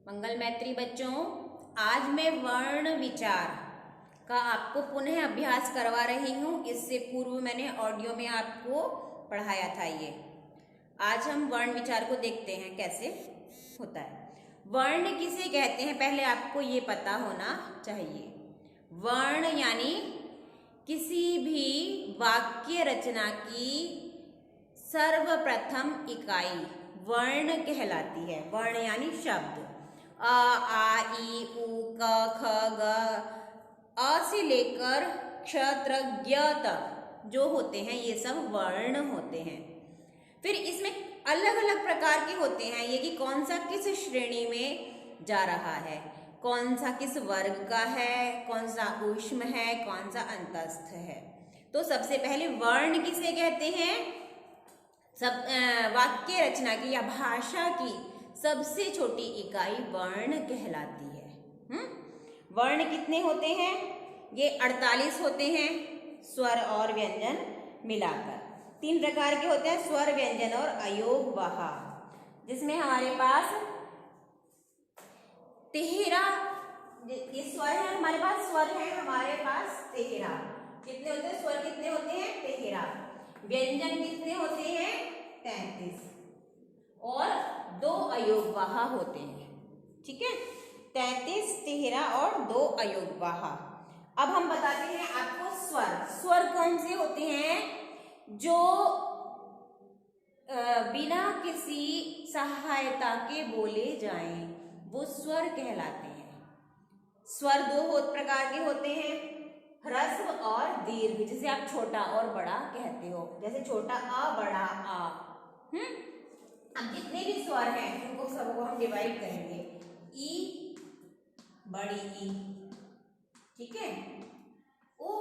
मंगल मैत्री बच्चों, आज मैं वर्ण विचार का आपको पुनः अभ्यास करवा रही हूँ। इससे पूर्व मैंने ऑडियो में आपको पढ़ाया था। ये आज हम वर्ण विचार को देखते हैं कैसे होता है। वर्ण किसे कहते हैं पहले आपको ये पता होना चाहिए। वर्ण यानी किसी भी वाक्य रचना की सर्वप्रथम इकाई वर्ण कहलाती है। वर्ण यानी शब्द अ, आ, ई, उ, क, ख, ग, अ से लेकर क्ष, त्र, ज्ञ तक जो होते हैं ये सब वर्ण होते हैं। फिर इसमें अलग अलग प्रकार के होते हैं ये कि कौन सा किस श्रेणी में जा रहा है, कौन सा किस वर्ग का है, कौन सा ऊष्म है, कौन सा अंतस्थ है। तो सबसे पहले वर्ण किसे कहते हैं? सब वाक्य रचना की या भाषा की सबसे छोटी इकाई वर्ण कहलाती है। वर्ण कितने होते हैं? ये 48 होते हैं, स्वर और व्यंजन मिलाकर। 3 प्रकार के होते हैं, स्वर, व्यंजन और अयोगवाह, जिसमें हमारे पास 13 ये स्वर है। हमारे पास स्वर है, हमारे पास 13 कितने होते हैं? स्वर कितने होते हैं? 13। व्यंजन कितने होते हैं? 33 और 2 अयोगवाह होते हैं। ठीक है, 33, 13 और 2 अयोगवाह। अब हम बताते हैं आपको स्वर। स्वर कौन से होते हैं? जो बिना किसी सहायता के बोले जाएं वो स्वर कहलाते हैं। स्वर 2 प्रकार के होते हैं, ह्रस्व और दीर्घ, जिसे आप छोटा और बड़ा कहते हो। जैसे छोटा अ, बड़ा आ। अब जितने भी स्वर हैं उनको सबको हम डिवाइड करेंगे। ई, बड़ी ई, ठीक है, उ,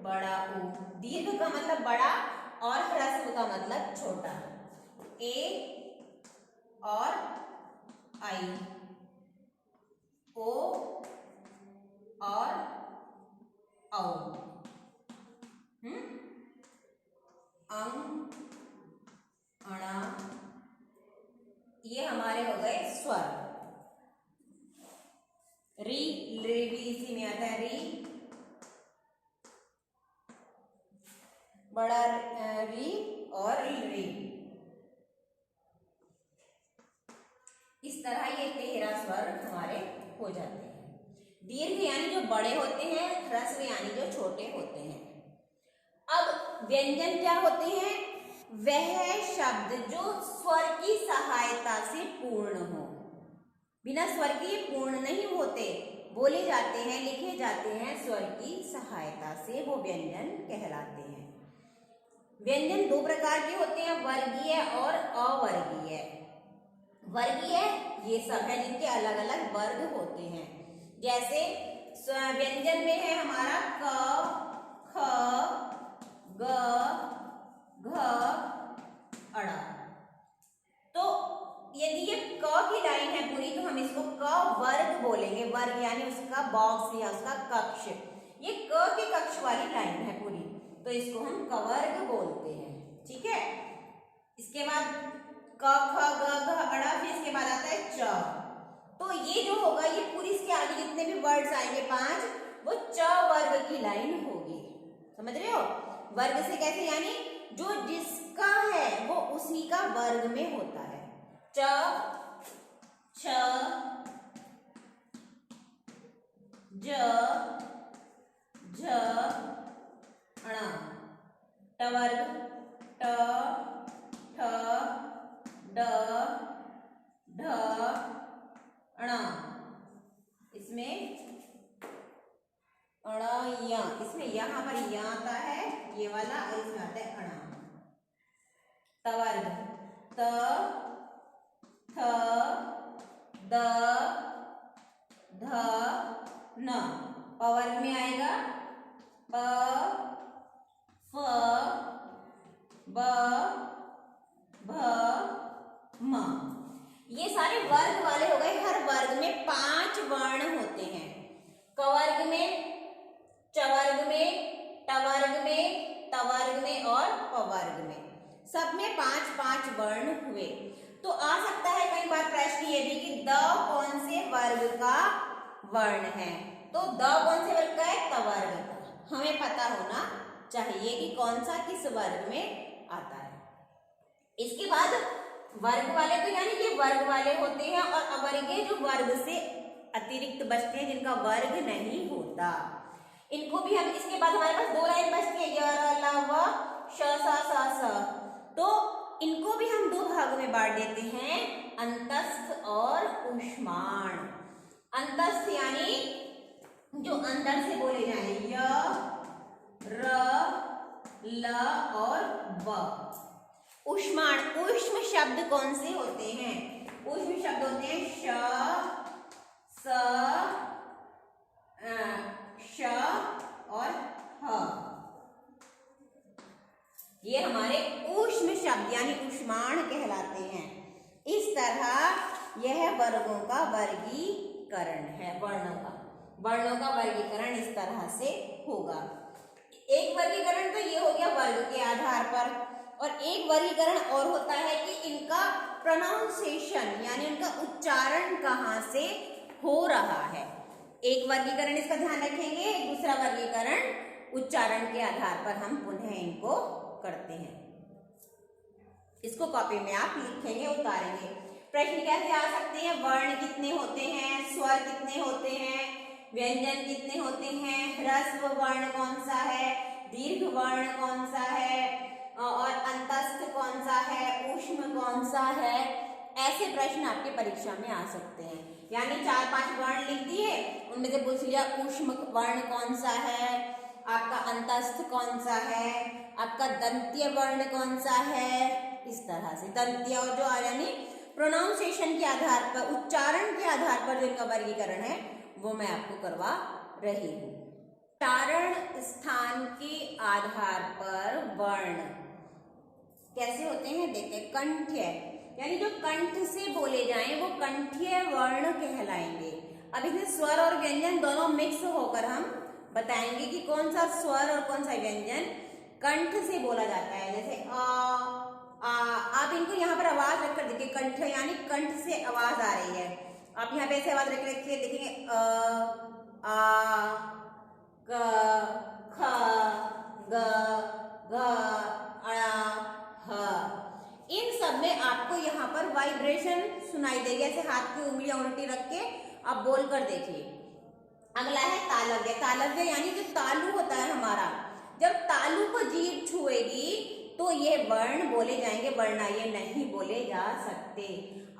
बड़ा उ। दीर्घ का मतलब बड़ा और ह्रस्व का मतलब छोटा। ए और आई, ओ और औ, अंग, अणा, ये हमारे हो गए स्वर। री, रे भी इसी में आता है। री, बड़ा री और री। इस तरह ये 13 स्वर हमारे हो जाते हैं। दीर्घ यानी जो बड़े होते हैं, ह्रस्व यानी जो छोटे होते हैं। अब व्यंजन क्या होते हैं? वह शब्द जो स्वर की सहायता से पूर्ण हो। बिना स्वर के ये पूर्ण नहीं होते, बोले जाते हैं, लिखे जाते हैं स्वर की सहायता से, वो व्यंजन कहलाते हैं। व्यंजन 2 प्रकार के होते हैं, वर्गीय और अवर्गीय। वर्गीय ये सब है जिनके अलग अलग वर्ग होते हैं। जैसे व्यंजन में है हमारा क, ख, ग, घ, अड़ा। तो यदि ये क की लाइन है पूरी तो हम इसको क वर्ग बोलेंगे। वर्ग यानी उसका बॉक्स या उसका कक्ष। ये क के कक्ष वाली लाइन है पूरी, तो इसको हम कवर्ग बोलते हैं। ठीक है, इसके बाद क, ख, ग, घ, अड़ा, फिर इसके बाद आता है च। तो ये जो होगा, ये पूरी इसके आगे जितने भी वर्ड्स आएंगे 5, वो च वर्ग की लाइन होगी। समझ रहे हो? वर्ग से कैसे? यानी जो जिसका है वो उसी का वर्ग में होता है। च, छ, ज, झ, ण, टवर्ग, ट, ठ, ड, ढ, ण। इसमें अणा, या, इसमें यहाँ पर या आता है ये वाला, और इसमें आता है अणा। तवर्ग, त, थ, द, ध, न। पवर्ग में आएगा प, फ, ब, भ, म। ये सारे वर्ग वाले हो गए। हर वर्ग में 5 वर्ण होते हैं। कवर्ग में, चवर्ग में, टवर्ग में, तवर्ग में और पवर्ग में, सब में 5-5 वर्ण हुए। तो आ सकता है कई बार प्रश्न ये भी कि द वर्ग का वर्ण है। तो द कौन से वर्ग का है? तवर्ग का। हमें पता होना चाहिए कि कौन सा किस वर्ग में आता है। इसके बाद वर्ग वाले, तो यानी ये वर्ग वाले होते हैं, और अवर्गीय जो वर्ग से अतिरिक्त बचते हैं, जिनका वर्ग नहीं होता, इनको भी हम, इसके बाद हमारे पास 2 लाइन बचती है, य र ल व श स स स, तो इनको भी हम 2 भागों में बांट देते हैं, अंतस्थ और ऊष्माण। अंतस्थ यानी जो अंदर से बोले जाए, य र ल और व। ऊष्माण, ऊष्म शब्द कौन से होते हैं? ऊष्म शब्द होते हैं श, स, श और ह। ये हमारे ऊष्म शब्द यानी ऊष्माण कहलाते हैं। इस तरह यह वर्गों का वर्गीकरण है। वर्णों का वर्गीकरण इस तरह से होगा। एक वर्गीकरण तो ये हो गया वर्ग के आधार पर, और एक वर्गीकरण और होता है कि इनका प्रोनाउंसिएशन यानी उनका उच्चारण कहाँ से हो रहा है। एक वर्गीकरण इसका ध्यान रखेंगे, दूसरा वर्गीकरण उच्चारण के आधार पर हम पुनः इनको करते हैं। इसको कॉपी में आप लिखेंगे, उतारेंगे। प्रश्न कैसे आ सकते हैं? वर्ण कितने होते हैं, स्वर कितने होते हैं, व्यंजन कितने होते हैं, ह्रस्व वर्ण कौन सा है, दीर्घ वर्ण कौन सा है, और अंतस्थ कौन सा है, ऊष्म कौन सा है। ऐसे प्रश्न आपके परीक्षा में आ सकते हैं। यानी 4-5 वर्ण लिख दिए, उनमें से पूछ लिया ऊष्म वर्ण कौन सा है, आपका अंतस्थ कौन सा है, आपका दंत्य वर्ण कौन सा है। इस तरह से दंत्य और जो यानी प्रोनाउंसिएशन के आधार पर, उच्चारण के आधार पर जो इनका वर्गीकरण है वो मैं आपको करवा रही हूँ। उच्चारण स्थान के आधार पर वर्ण कैसे होते हैं देखते हैं। कंठ्य यानी जो कंठ से बोले जाएं वो कंठ्य वर्ण कहलाएंगे। अब इसमें स्वर और व्यंजन दोनों मिक्स होकर हम बताएंगे कि कौन सा स्वर और कौन सा व्यंजन कंठ से बोला जाता है। जैसे आप इनको यहाँ पर आवाज रखकर देखिए, कंठ यानी कंठ से आवाज आ रही है। आप यहाँ पे ऐसे आवाज रख रखिए, देखेंगे आ, क, ख, ग, घ, ह। इन सब में आपको यहाँ पर वाइब्रेशन सुनाई देगी। ऐसे हाथ की उंगलियां उल्टी रख के आप बोल कर देखिए। अगला है तालव्य। तालव्य यानी जो तालु होता है हमारा, जब तालु को जीभ छुएगी तो ये वर्ण बोले जाएंगे, वरना ये नहीं बोले जा सकते।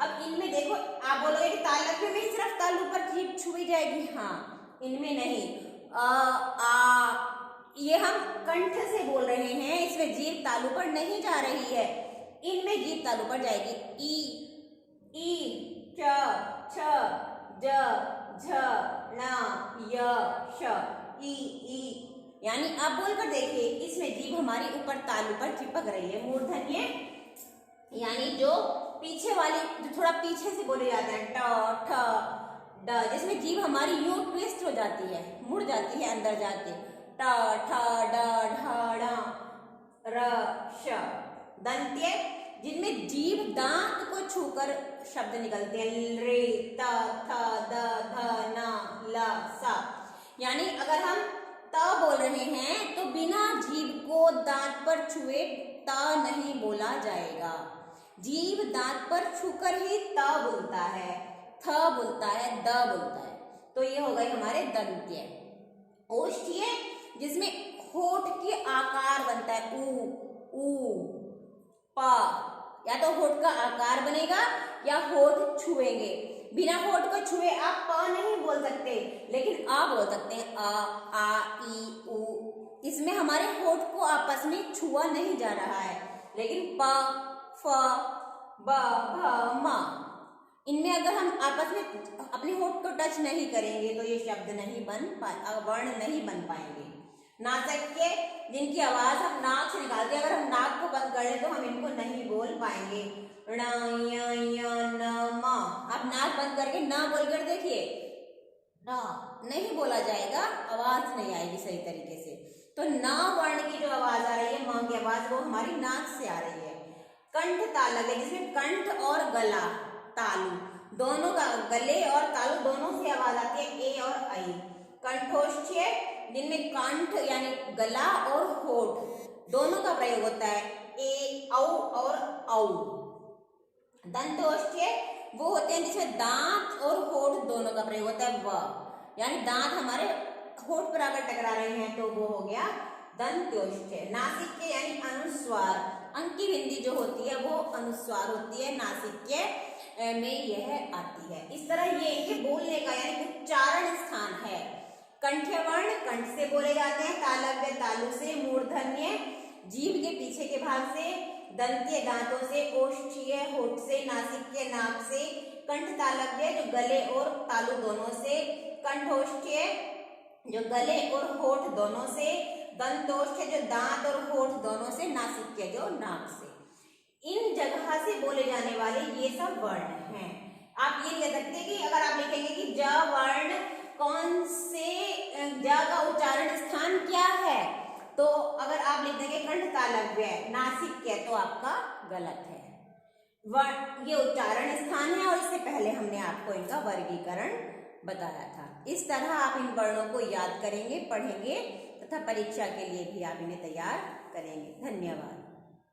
अब इनमें देखो, आप बोलोगे कि तालव्य में सिर्फ तालु पर जीभ छुई जाएगी, हाँ, इनमें नहीं। ये हम कंठ से बोल रहे हैं, इसमें जीभ तालु पर नहीं जा रही है, इनमें जीभ तालु पर जाएगी। ई, च, छ, ज, झ, ण, य, श, ई। यानी आप बोलकर देखिए, इसमें जीभ हमारी ऊपर तालु पर चिपक रही है। मूर्धन्य यानी जो पीछे वाली, जो थोड़ा पीछे से बोले जाते हैं, ट, ठ, ड, जिसमें जीभ हमारी यूं ट्विस्ट हो जाती है, मुड़ जाती है अंदर जाके। ट, ठ, ड, ढ, ण, र, श। दंत्य जिनमें जीभ दांत को छूकर शब्द निकलते हैं, रे, त, थ, द, ध, न, ल, स। यानी अगर हम त बोल रहे हैं तो बिना जीभ को दांत पर छुए त नहीं बोला जाएगा। जीभ दांत पर छूकर ही त बोलता है, थ बोलता है, द बोलता है। तो ये हो गए हमारे दंत्य। ओष्ठ्य जिसमें होठ के आकार बनता है, ऊ, प, या तो होठ का आकार बनेगा या होठ छुएंगे। बिना होठ को छुए आप प नहीं बोल सकते, लेकिन आ बोल सकते हैं, आ, ई, उ। इसमें हमारे होठ को आपस में छुआ नहीं जा रहा है, लेकिन प, फ, ब, भ, म, इनमें अगर हम आपस में अपने होठ को टच नहीं करेंगे तो ये शब्द नहीं बन पाए, वर्ण नहीं बन पाएंगे। नासिक्य जिनकी आवाज हम नाक से निकालते हैं, अगर हम नाक को बंद कर लें तो हम इनको नहीं बोल पाएंगे। ण, य, न, म। आप नाक बंद करके न बोलकर देखिए, नहीं बोला जाएगा, आवाज नहीं आएगी सही तरीके से। तो न वर्ण की जो आवाज आ रही है, म की आवाज, वो हमारी नाक से आ रही है। कंठ तालव्य जिसमें कंठ और गला तालु दोनों का गले और तालु दोनों से आवाज आती है ए और आई। कंठोष्ठ्य जिनमें कंठ यानी गला और होठ दोनों का प्रयोग होता है ए औ और औ। दंतोष्ठ्य वो होते हैं जिसमें दांत और होठ दोनों का प्रयोग होता है व, यानी दांत हमारे होठ पर अगर टकरा रहे हैं तो वो हो गया दंत्योष्ठ्य। नासिक्य यानी अनुस्वार, अंकी बिंदी जो होती है वो अनुस्वार होती है, नासिक्य में यह आती है। इस तरह ये इनके बोलने का यानी उच्चारण स्थान है। कंठ्य वर्ण कंठ से बोले जाते हैं, तालव्य तालु से, मूर्धन्य जीभ के पीछे के भाग से, दंतीय दांतों से, ओष्ठीय होठ से, नासिक्य नाक से, कंठ तालव्य जो गले और तालु दोनों से, कंठोष्ठ्य जो गले और होठ दोनों से, दंतोष्ठ्य जो दांत और होठ दोनों से, नासिक्य जो नाक से। इन जगह से बोले जाने वाले ये सब वर्ण हैं। आप ये कह सकते हैं कि अगर आप लिखेंगे कि ज वर्ण कौन से ज का उच्चारण स्थान क्या है, तो अगर आप लिख देंगे कंठ तालव्य नासिक्य तो आपका गलत है। वर्ण ये उच्चारण स्थान है और इससे पहले हमने आपको इनका वर्गीकरण बताया था। इस तरह आप इन वर्णों को याद करेंगे, पढ़ेंगे तथा परीक्षा के लिए भी आप इन्हें तैयार करेंगे। धन्यवाद।